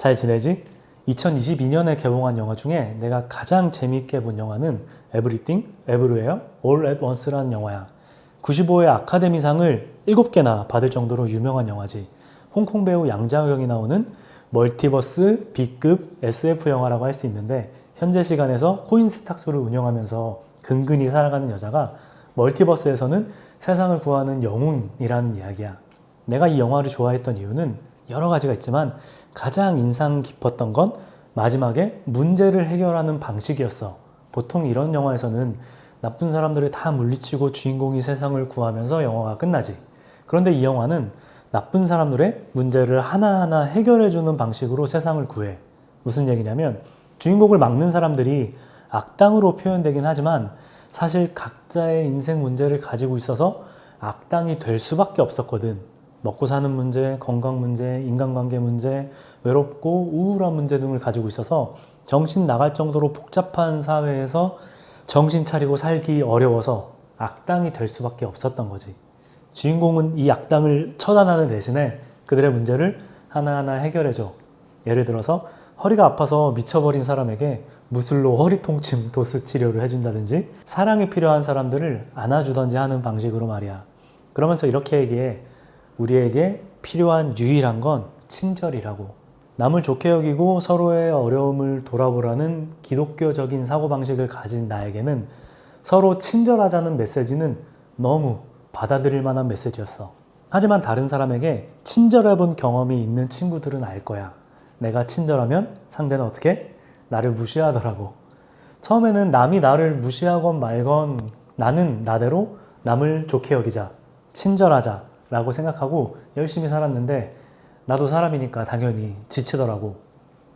잘 지내지? 2022년에 개봉한 영화 중에 내가 가장 재미있게 본 영화는 Everything, Everywhere, All at Once라는 영화야. 95회 아카데미상을 7개나 받을 정도로 유명한 영화지. 홍콩 배우 양자경이 나오는 멀티버스 B급 SF 영화라고 할 수 있는데, 현재 시간에서 코인스탁소를 운영하면서 근근히 살아가는 여자가 멀티버스에서는 세상을 구하는 영웅이라는 이야기야. 내가 이 영화를 좋아했던 이유는 여러 가지가 있지만 가장 인상 깊었던 건 마지막에 문제를 해결하는 방식이었어. 보통 이런 영화에서는 나쁜 사람들을 다 물리치고 주인공이 세상을 구하면서 영화가 끝나지. 그런데 이 영화는 나쁜 사람들의 문제를 하나하나 해결해주는 방식으로 세상을 구해. 무슨 얘기냐면 주인공을 막는 사람들이 악당으로 표현되긴 하지만 사실 각자의 인생 문제를 가지고 있어서 악당이 될 수밖에 없었거든. 먹고 사는 문제, 건강 문제, 인간관계 문제, 외롭고 우울한 문제 등을 가지고 있어서 정신 나갈 정도로 복잡한 사회에서 정신 차리고 살기 어려워서 악당이 될 수밖에 없었던 거지. 주인공은 이 악당을 처단하는 대신에 그들의 문제를 하나하나 해결해줘. 예를 들어서 허리가 아파서 미쳐버린 사람에게 무술로 허리 통증 도수 치료를 해준다든지 사랑이 필요한 사람들을 안아주던지 하는 방식으로 말이야. 그러면서 이렇게 얘기해. 우리에게 필요한 유일한 건 친절이라고. 남을 좋게 여기고 서로의 어려움을 돌아보라는 기독교적인 사고방식을 가진 나에게는 서로 친절하자는 메시지는 너무 받아들일 만한 메시지였어. 하지만 다른 사람에게 친절해본 경험이 있는 친구들은 알 거야. 내가 친절하면 상대는 어떻게? 나를 무시하더라고. 처음에는 남이 나를 무시하건 말건 나는 나대로 남을 좋게 여기자, 친절하자 라고 생각하고 열심히 살았는데 나도 사람이니까 당연히 지치더라고.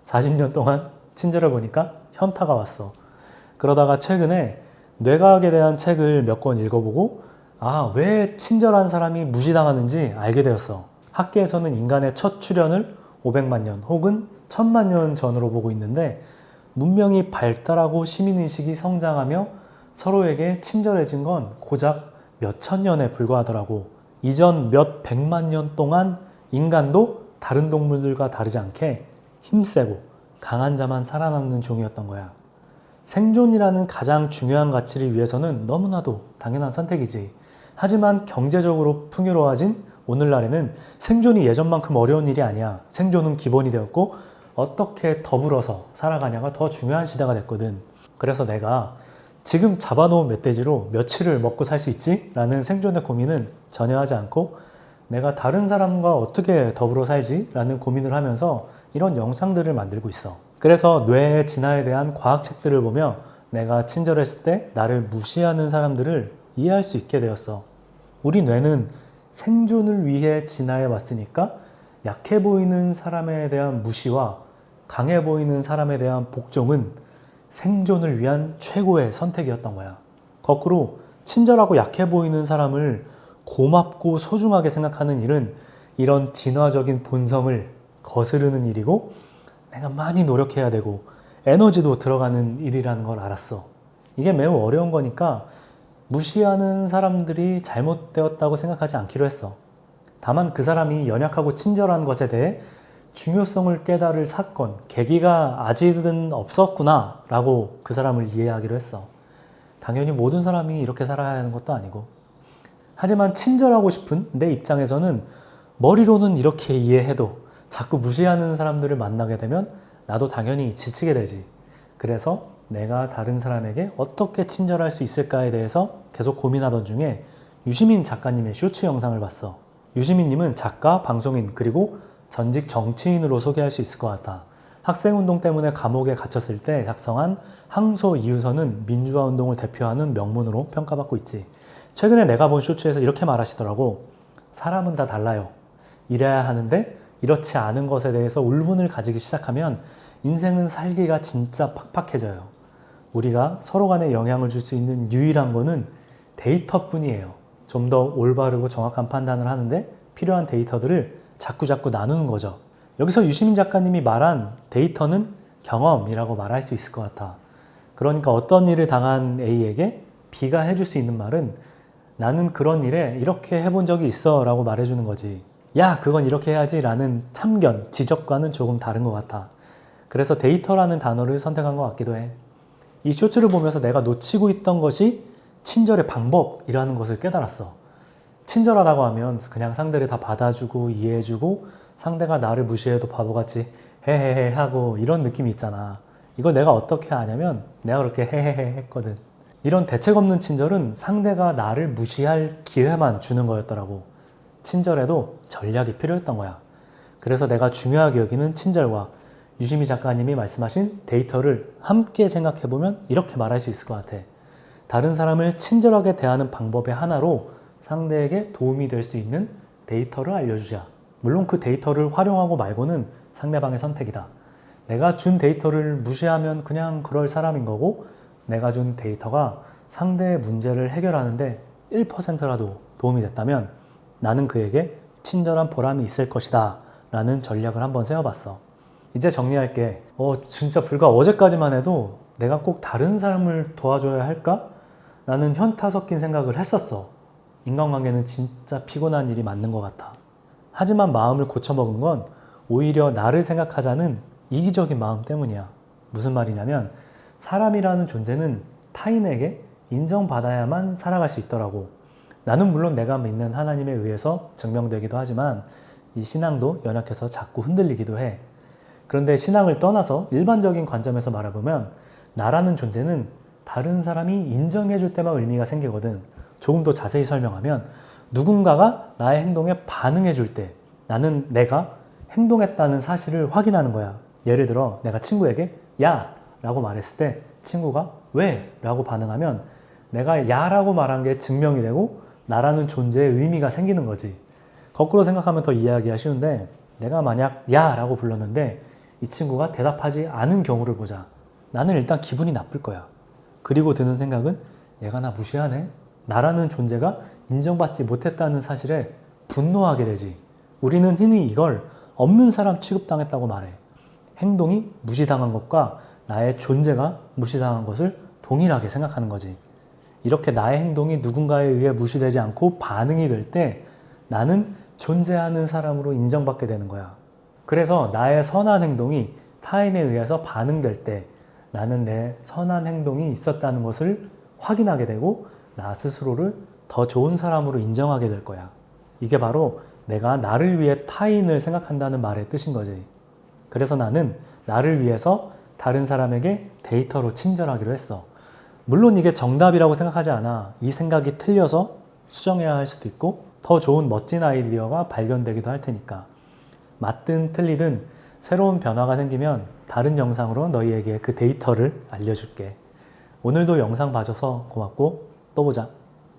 40년 동안 친절해 보니까 현타가 왔어. 그러다가 최근에 뇌과학에 대한 책을 몇 권 읽어보고 왜 친절한 사람이 무시당하는지 알게 되었어. 학계에서는 인간의 첫 출현을 500만 년 혹은 1000만 년 전으로 보고 있는데 문명이 발달하고 시민의식이 성장하며 서로에게 친절해진 건 고작 몇천 년에 불과하더라고. 이전 몇 백만 년 동안 인간도 다른 동물들과 다르지 않게 힘세고 강한 자만 살아남는 종이었던 거야. 생존이라는 가장 중요한 가치를 위해서는 너무나도 당연한 선택이지. 하지만 경제적으로 풍요로워진 오늘날에는 생존이 예전만큼 어려운 일이 아니야. 생존은 기본이 되었고 어떻게 더불어서 살아가냐가 더 중요한 시대가 됐거든. 그래서 내가 지금 잡아놓은 멧돼지로 며칠을 먹고 살 수 있지? 라는 생존의 고민은 전혀 하지 않고 내가 다른 사람과 어떻게 더불어 살지? 라는 고민을 하면서 이런 영상들을 만들고 있어. 그래서 뇌의 진화에 대한 과학책들을 보며 내가 친절했을 때 나를 무시하는 사람들을 이해할 수 있게 되었어. 우리 뇌는 생존을 위해 진화해 왔으니까 약해 보이는 사람에 대한 무시와 강해 보이는 사람에 대한 복종은 생존을 위한 최고의 선택이었던 거야. 거꾸로 친절하고 약해 보이는 사람을 고맙고 소중하게 생각하는 일은 이런 진화적인 본성을 거스르는 일이고 내가 많이 노력해야 되고 에너지도 들어가는 일이라는 걸 알았어. 이게 매우 어려운 거니까 무시하는 사람들이 잘못되었다고 생각하지 않기로 했어. 다만 그 사람이 연약하고 친절한 것에 대해 중요성을 깨달을 사건, 계기가 아직은 없었구나 라고 그 사람을 이해하기로 했어. 당연히 모든 사람이 이렇게 살아야 하는 것도 아니고. 하지만 친절하고 싶은 내 입장에서는 머리로는 이렇게 이해해도 자꾸 무시하는 사람들을 만나게 되면 나도 당연히 지치게 되지. 그래서 내가 다른 사람에게 어떻게 친절할 수 있을까에 대해서 계속 고민하던 중에 유시민 작가님의 쇼츠 영상을 봤어. 유시민님은 작가, 방송인, 그리고 전직 정치인으로 소개할 수 있을 것 같아. 학생운동 때문에 감옥에 갇혔을 때 작성한 항소 이유서는 민주화운동을 대표하는 명문으로 평가받고 있지. 최근에 내가 본 쇼츠에서 이렇게 말하시더라고. 사람은 다 달라요. 이래야 하는데 이렇지 않은 것에 대해서 울분을 가지기 시작하면 인생은 살기가 진짜 팍팍해져요. 우리가 서로 간에 영향을 줄 수 있는 유일한 거는 데이터뿐이에요. 좀 더 올바르고 정확한 판단을 하는데 필요한 데이터들을 자꾸자꾸 나누는 거죠. 여기서 유시민 작가님이 말한 데이터는 경험이라고 말할 수 있을 것 같아. 그러니까 어떤 일을 당한 A에게 B가 해줄 수 있는 말은 나는 그런 일에 이렇게 해본 적이 있어 라고 말해주는 거지. 야, 그건 이렇게 해야지 라는 참견, 지적과는 조금 다른 것 같아. 그래서 데이터라는 단어를 선택한 것 같기도 해. 이 쇼츠를 보면서 내가 놓치고 있던 것이 친절의 방법이라는 것을 깨달았어. 친절하다고 하면 그냥 상대를 다 받아주고 이해해주고 상대가 나를 무시해도 바보같이 헤헤헤 하고 이런 느낌이 있잖아. 이걸 내가 어떻게 아냐면 내가 그렇게 헤헤헤 했거든. 이런 대책 없는 친절은 상대가 나를 무시할 기회만 주는 거였더라고. 친절에도 전략이 필요했던 거야. 그래서 내가 중요하게 여기는 친절과 유시미 작가님이 말씀하신 데이터를 함께 생각해보면 이렇게 말할 수 있을 것 같아. 다른 사람을 친절하게 대하는 방법의 하나로 상대에게 도움이 될 수 있는 데이터를 알려주자. 물론 그 데이터를 활용하고 말고는 상대방의 선택이다. 내가 준 데이터를 무시하면 그냥 그럴 사람인 거고, 내가 준 데이터가 상대의 문제를 해결하는데 1%라도 도움이 됐다면 나는 그에게 친절한 보람이 있을 것이다 라는 전략을 한번 세워봤어. 이제 정리할게. 진짜 불과 어제까지만 해도 내가 꼭 다른 사람을 도와줘야 할까? 라는 현타 섞인 생각을 했었어. 인간관계는 진짜 피곤한 일이 맞는 것 같아. 하지만 마음을 고쳐먹은 건 오히려 나를 생각하자는 이기적인 마음 때문이야. 무슨 말이냐면 사람이라는 존재는 타인에게 인정받아야만 살아갈 수 있더라고. 나는 물론 내가 믿는 하나님에 의해서 증명되기도 하지만 이 신앙도 연약해서 자꾸 흔들리기도 해. 그런데 신앙을 떠나서 일반적인 관점에서 말해보면 나라는 존재는 다른 사람이 인정해줄 때만 의미가 생기거든. 조금 더 자세히 설명하면 누군가가 나의 행동에 반응해줄 때 나는 내가 행동했다는 사실을 확인하는 거야. 예를 들어 내가 친구에게 야! 라고 말했을 때 친구가 왜? 라고 반응하면 내가 야! 라고 말한 게 증명이 되고 나라는 존재의 의미가 생기는 거지. 거꾸로 생각하면 더 이해하기가 쉬운데 내가 만약 야! 라고 불렀는데 이 친구가 대답하지 않은 경우를 보자. 나는 일단 기분이 나쁠 거야. 그리고 드는 생각은 얘가 나 무시하네? 나라는 존재가 인정받지 못했다는 사실에 분노하게 되지. 우리는 흔히 이걸 없는 사람 취급당했다고 말해. 행동이 무시당한 것과 나의 존재가 무시당한 것을 동일하게 생각하는 거지. 이렇게 나의 행동이 누군가에 의해 무시되지 않고 반응이 될 때 나는 존재하는 사람으로 인정받게 되는 거야. 그래서 나의 선한 행동이 타인에 의해서 반응될 때 나는 내 선한 행동이 있었다는 것을 확인하게 되고 나 스스로를 더 좋은 사람으로 인정하게 될 거야. 이게 바로 내가 나를 위해 타인을 생각한다는 말의 뜻인 거지. 그래서 나는 나를 위해서 다른 사람에게 데이터로 친절하기로 했어. 물론 이게 정답이라고 생각하지 않아. 이 생각이 틀려서 수정해야 할 수도 있고 더 좋은 멋진 아이디어가 발견되기도 할 테니까. 맞든 틀리든 새로운 변화가 생기면 다른 영상으로 너희에게 그 데이터를 알려줄게. 오늘도 영상 봐줘서 고맙고 또 보자.